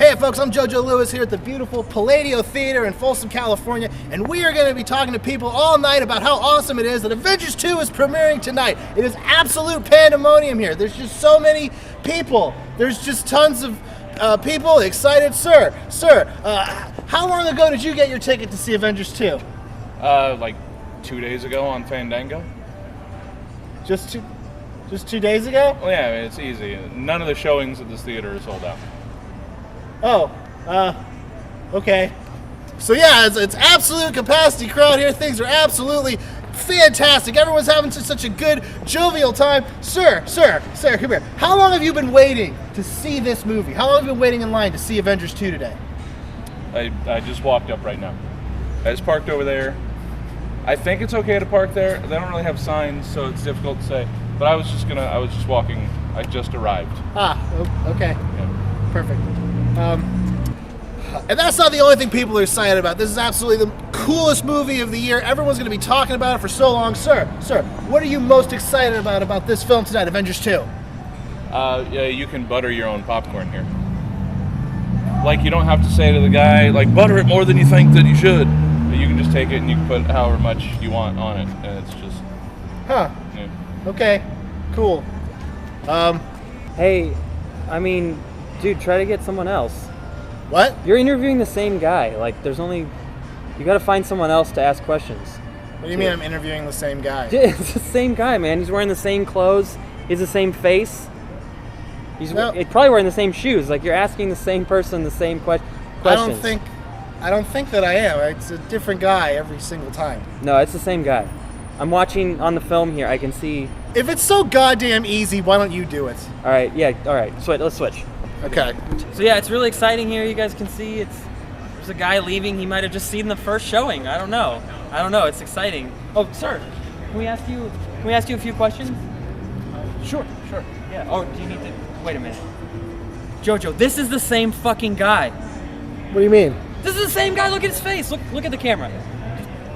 Hey folks, I'm JoJo Lewis here at the beautiful Palladio Theater in Folsom, California, and we are going to be talking to people all night about how awesome it is that Avengers 2 is premiering tonight. It is absolute pandemonium here. There's just so many people. There's just tons of people excited. Sir, how long ago did you get your ticket to see Avengers 2? Like 2 days ago on Fandango. Just 2 days ago? Well, yeah, I mean, it's easy. None of the showings at this theater are sold out. Okay. So yeah, it's absolute capacity crowd here. Things are absolutely fantastic. Everyone's having such a good, jovial time. Sir, come here. How long have you been waiting to see this movie? How long have you been waiting in line to see Avengers 2 today? I just walked up right now. I just parked over there. I think it's okay to park there. They don't really have signs, so it's difficult to say. But I was just walking. I just arrived. Okay. Yeah. Perfect. And that's not the only thing people are excited about. This is absolutely the coolest movie of the year. Everyone's going to be talking about it for so long. Sir, what are you most excited about this film tonight, Avengers 2? Yeah, you can butter your own popcorn here. Like, you don't have to say to the guy, like, butter it more than you think that you should. But you can just take it and you can put however much you want on it, and it's just... Yeah. Okay, cool. Hey, I mean, dude, try to get someone else. What? You're interviewing the same guy. Like, you gotta find someone else to ask questions. What do you mean I'm interviewing the same guy? It's the same guy, man. He's wearing the same clothes. He has the same face. He's probably wearing the same shoes. Like, you're asking the same person the same questions. I don't think that I am. It's a different guy every single time. No, it's the same guy. I'm watching on the film here. I can see. If it's so goddamn easy, why don't you do it? All right, yeah, all right. Let's switch. Okay. So yeah, it's really exciting here. You guys can see there's a guy leaving. He might have just seen the first showing. I don't know. It's exciting. Oh, sir, can we ask you a few questions? Sure. Yeah. Oh, do you need to wait a minute? JoJo, this is the same fucking guy. What do you mean? This is the same guy. Look at his face. Look at the camera.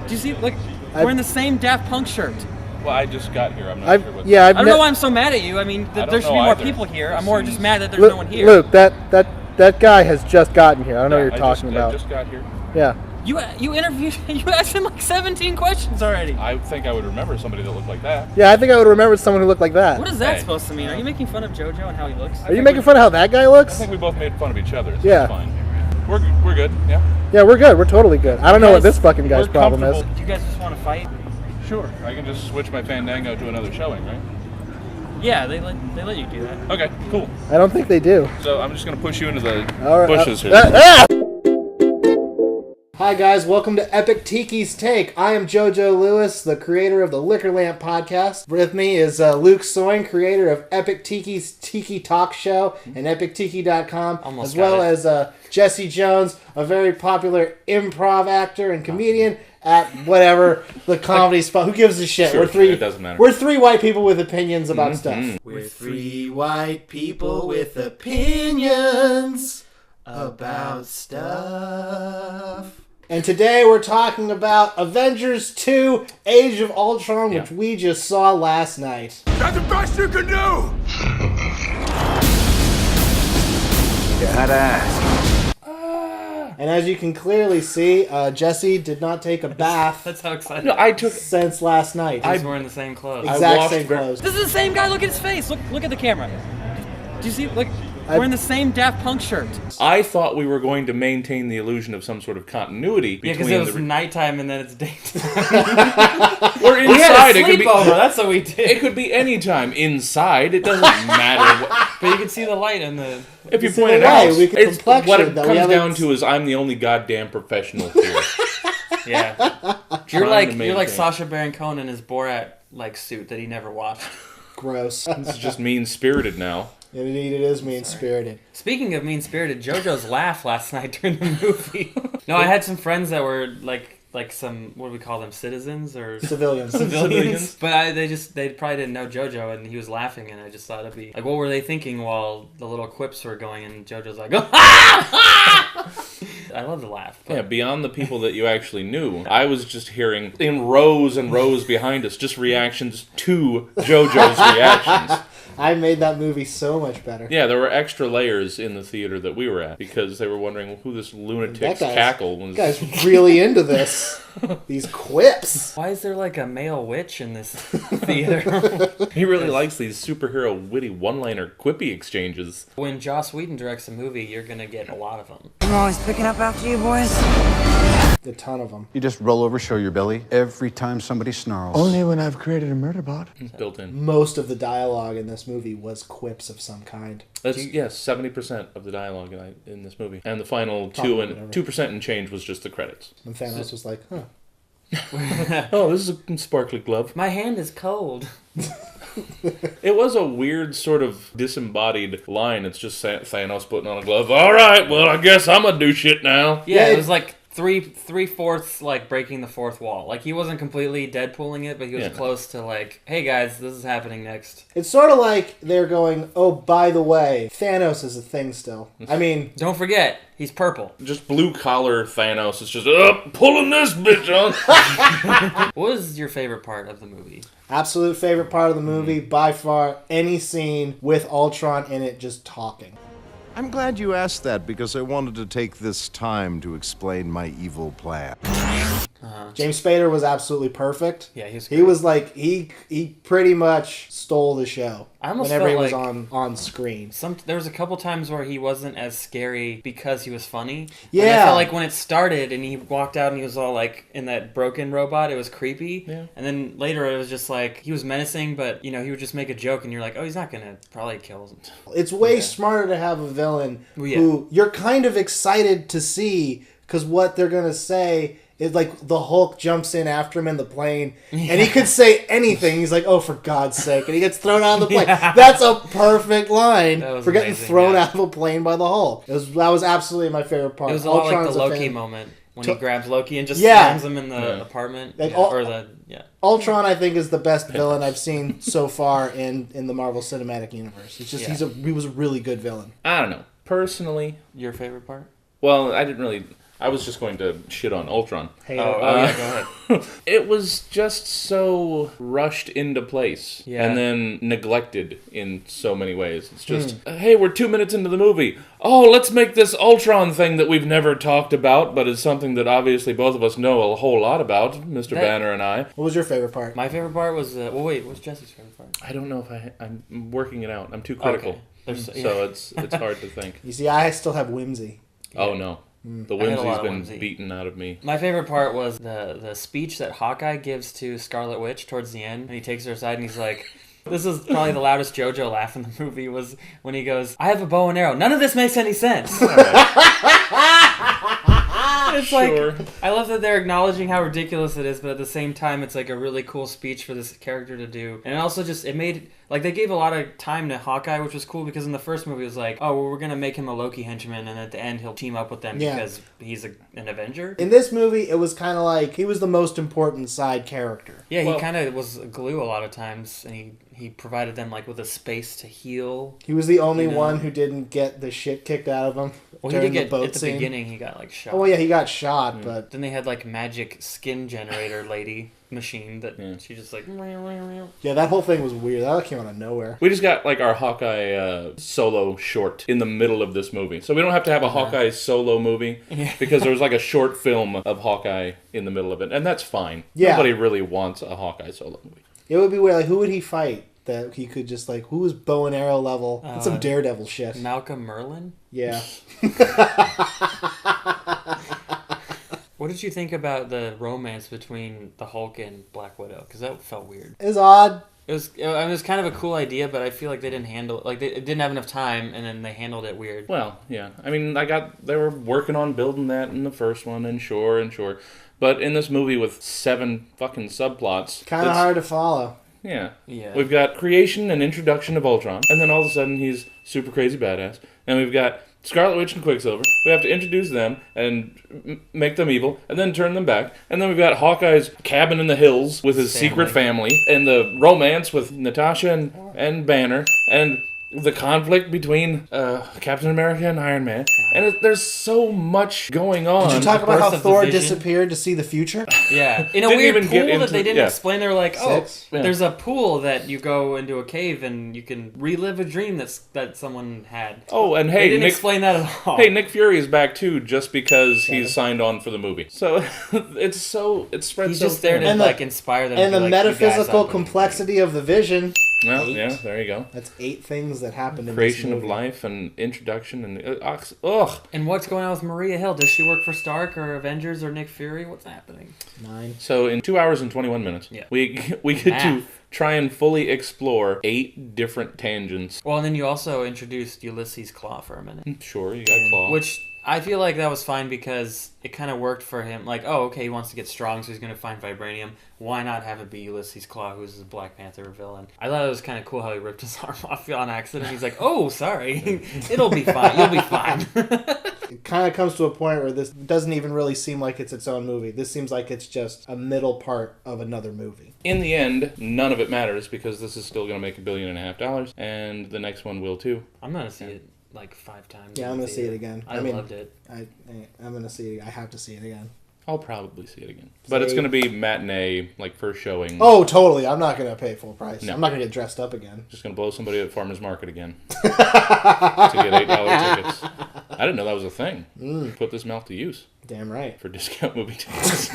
Do you see? Look, wearing the same Daft Punk shirt. Well, I just got here. I'm not sure what... I don't know why I'm so mad at you. I mean, there should be more people here. I'm more just mad that there's no one here. Luke, that guy has just gotten here. I don't know what you're talking about. I just got here. Yeah. You asked him like 17 questions already. I think I would remember somebody that looked like that. Yeah, I think I would remember someone who looked like that. What is that supposed to mean? Are you making fun of JoJo and how he looks? Are you making fun of how that guy looks? I think we both made fun of each other. So Yeah. It's fine. We're good. Yeah. Yeah, we're good. We're totally good. I don't know what this fucking guy's problem is. Do you guys just want to fight? Sure. I can just switch my Fandango to another showing, right? Yeah, they let you do that. Okay, cool. I don't think they do. So I'm just going to push you into the bushes here. Hi guys, welcome to Epic Tiki's Take. I am JoJo Lewis, the creator of the Liquor Lamp podcast. With me is Luke Soin, creator of Epic Tiki's Tiki Talk Show and EpicTiki.com, as well as Jesse Jones, a very popular improv actor and comedian at whatever the comedy spot. Who gives a shit? Sure, it doesn't matter. We're three white people with opinions about stuff. We're three white people with opinions about stuff. And today we're talking about Avengers 2 Age of Ultron, which we just saw last night. That's the best you can do! You had to ask. And as you can clearly see, Jesse did not take a bath. That's how excited. No, I took since last night. He's wearing the same clothes. Exact same clothes. This is the same guy. Look at his face. Look at the camera. Do you see? Look, wearing the same Daft Punk shirt. I thought we were going to maintain the illusion of some sort of continuity between because it was nighttime and then it's daytime. We're inside. We had a sleepover. That's what we did. It could be any time inside. It doesn't matter. But you can see the light in the. If you point it out, what it comes down to is I'm the only goddamn professional here. Yeah. You're like Sacha Baron Cohen in his Borat suit that he never washed. Gross. This is just mean-spirited now. Indeed, it is mean-spirited. Speaking of mean-spirited, JoJo's laugh last night during the movie. No, I had some friends that were like some, what do we call them, citizens or civilians? But they probably didn't know JoJo, and he was laughing, and I just thought it'd be like, what were they thinking while the little quips were going, and JoJo's like, I love to laugh. But. Yeah, beyond the people that you actually knew, I was just hearing in rows and rows behind us just reactions to JoJo's reactions. I made that movie so much better. Yeah, there were extra layers in the theater that we were at because they were wondering who this lunatic's cackle was. That guy's really into this. These quips. Why is there like a male witch in this theater? He really likes these superhero witty one-liner quippy exchanges. When Joss Whedon directs a movie, you're gonna get a lot of them. I'm always picking up after you boys. A ton of them. You just roll over, show your belly every time somebody snarls. Only when I've created a murder bot. Built in. Most of the dialogue in this movie was quips of some kind. That's, yes, 70% of the dialogue in this movie. And the final 2% and change was just the credits. And Thanos was like, huh. Oh, this is a sparkly glove. My hand is cold. It was a weird sort of disembodied line. It's just Thanos putting on a glove. All right, well, I guess I'm gonna do shit now. Yeah, it was like three-fourths like breaking the fourth wall. Like he wasn't completely Deadpooling it, but he was close to like, hey guys, this is happening next. It's sort of like they're going, oh, by the way, Thanos is a thing still. I mean, don't forget, he's purple. Just blue-collar Thanos is just, pulling this bitch on. What was your favorite part of the movie? Absolute favorite part of the movie, by far, any scene with Ultron in it just talking. I'm glad you asked that because I wanted to take this time to explain my evil plan. James Spader was absolutely perfect. Yeah, he he was like he pretty much stole the show. I almost whenever he felt was like on screen. There was a couple times where he wasn't as scary because he was funny. Yeah, and I felt like when it started and he walked out and he was all like in that broken robot, it was creepy. Yeah. And then later it was just like he was menacing, but you know he would just make a joke and you're like, oh, he's not gonna probably kill him. It's way smarter to have a villain who you're kind of excited to see because what they're gonna say. It's like the Hulk jumps in after him in the plane, and he could say anything. He's like, "Oh, for God's sake!" And he gets thrown out of the plane. Yeah. That's a perfect line for getting thrown out of a plane by the Hulk. That was absolutely my favorite part. It was a lot like the Loki moment when he grabs Loki and just slams him in the apartment. Like, Ultron, I think, is the best villain I've seen so far in the Marvel Cinematic Universe. It's just he was a really good villain. I don't know. Personally, your favorite part? Well, I was just going to shit on Ultron. Go ahead. It was just so rushed into place and then neglected in so many ways. It's just, hey, we're 2 minutes into the movie. Oh, let's make this Ultron thing that we've never talked about, but is something that obviously both of us know a whole lot about, Mr. Banner and I. What was your favorite part? My favorite part was, what's Jesse's favorite part? I don't know if I'm working it out. I'm too critical. Okay. So it's hard to think. You see, I still have whimsy. Oh, no. The whimsy's been beaten out of me. My favorite part was the speech that Hawkeye gives to Scarlet Witch towards the end. And he takes her aside and he's like, this is probably the loudest JoJo laugh in the movie, was when he goes, I have a bow and arrow. None of this makes any sense. It's like, I love that they're acknowledging how ridiculous it is, but at the same time, it's like a really cool speech for this character to do. And it also just, it made, like, they gave a lot of time to Hawkeye, which was cool, because in the first movie it was like, oh, well, we're going to make him a Loki henchman, and at the end he'll team up with them because he's an Avenger. In this movie, it was kind of like, he was the most important side character. Yeah, he kind of was glue a lot of times, and he provided them, like, with a space to heal. He was the only one who didn't get the shit kicked out of him. Well, he did get, at the beginning, he got, like, shot. Oh, yeah, he got shot, but... Then they had, like, magic skin generator lady machine that she just, like... Yeah, that whole thing was weird. That came out of nowhere. We just got, like, our Hawkeye solo short in the middle of this movie. So we don't have to have a Hawkeye solo movie because there was, like, a short film of Hawkeye in the middle of it. And that's fine. Yeah. Nobody really wants a Hawkeye solo movie. It would be weird. Like, who would he fight? That he could just, like, who was bow and arrow level? That's some Daredevil shit. Malcolm Merlin? Yeah. What did you think about the romance between the Hulk and Black Widow? Because that felt weird. It was odd. It was kind of a cool idea, but I feel like they didn't handle it. Like, they didn't have enough time, and then they handled it weird. Well, yeah. I mean, they were working on building that in the first one, and sure. But in this movie with 7 fucking subplots... Kind of hard to follow. Yeah. We've got creation and introduction of Ultron, and then all of a sudden he's super crazy badass. And we've got Scarlet Witch and Quicksilver. We have to introduce them and make them evil, and then turn them back. And then we've got Hawkeye's cabin in the hills with his secret family, and the romance with Natasha and Banner, and the conflict between Captain America and Iron Man, and there's so much going on. Did you talk about how Birth of Thor the Vision. disappeared to see the future? Yeah, in a Didn't weird even get pool that into- they didn't yeah. explain. They were like, "Oh, Yeah. there's a pool that you go into a cave and you can relive a dream that someone had." Oh, and They hey, didn't Nick, explain that at all. hey, Nick Fury is back too, just because he's signed on for the movie. So it's spread He's so just there to thin. And the- like inspire them. And to the be like, "You guys metaphysical have to-" complexity of the Vision. Well, 8. yeah, there you go. That's 8 things that happened in Creation this of movie. life and introduction and ugh. And what's going on with Maria Hill? Does she work for Stark or Avengers or Nick Fury? What's happening? 9. So in 2 hours and 21 minutes, Yeah. we get to Math. try and fully explore 8 different tangents. Well, and then you also introduced Ulysses Claw for a minute, Sure, you got Claw. which I feel like that was fine because it kind of worked for him. Like, oh, okay, he wants to get strong, so he's going to find vibranium. Why not have it be Ulysses Claw, who's the Black Panther villain? I thought it was kind of cool how he ripped his arm off on accident. He's like, oh, sorry. It'll be fine. You'll be fine. It kind of comes to a point where this doesn't even really seem like it's its own movie. This seems like it's just a middle part of another movie. In the end, none of it matters because this is still going to make $1.5 billion, and the next one will too. I'm going to see it like 5 times. Yeah, I'm in going to see it theater. again. I mean, loved it. I'm going to see it. I have to see it again. I'll probably see it again. But it's going to be matinee, like first showing. Oh, totally. I'm not going to pay full price. No. I'm not going to get dressed up again. Just going to blow somebody at Farmer's Market again to get $8 tickets. I didn't know that was a thing. Put this mouth to use Damn right. for discount movie tickets.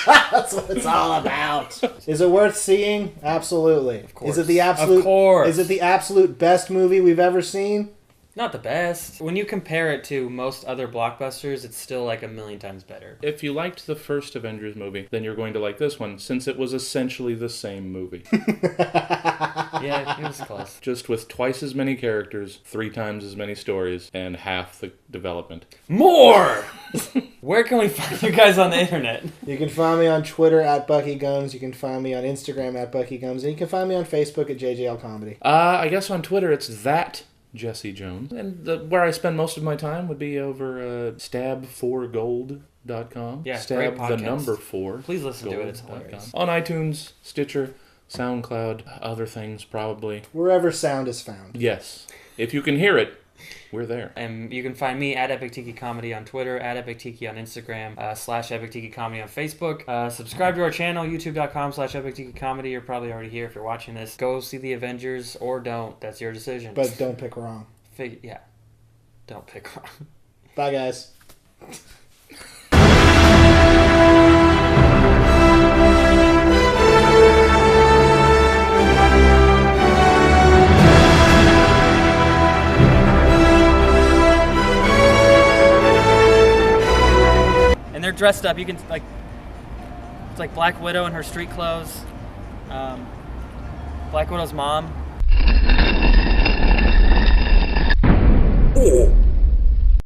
That's what it's all about. Is it worth seeing? Absolutely. Of course. Is it the absolute? Of course. Is it the absolute best movie we've ever seen? Not the best. When you compare it to most other blockbusters, it's still like 1,000,000 times better. If you liked the first Avengers movie, then you're going to like this one, since it was essentially the same movie. Yeah, it was close. Just with twice as many characters, 3 times as many stories, and half the development. More! Where can we find you guys on the internet? You can find me on Twitter at Bucky Gums. You can find me on Instagram at Bucky Gums. And you can find me on Facebook at JJL Comedy. I guess on Twitter it's that Jesse Jones. And where I spend most of my time would be over stab4gold.com. Yeah, Stab great the podcast. number 4. Please listen to it, it's gold.com. hilarious. On iTunes, Stitcher, SoundCloud, other things probably. Wherever sound is found. Yes. If you can hear it, we're there. And you can find me at Epic Tiki Comedy on Twitter, at Epic Tiki on Instagram, /Epic Tiki Comedy on Facebook. Subscribe to our channel, youtube.com/Epic Tiki Comedy. You're probably already here if you're watching this. Go see the Avengers or don't. That's your decision. But don't pick wrong. Yeah. Don't pick wrong. Bye, guys. And they're dressed up. You can, like, it's like Black Widow in her street clothes. Black Widow's mom. Oh.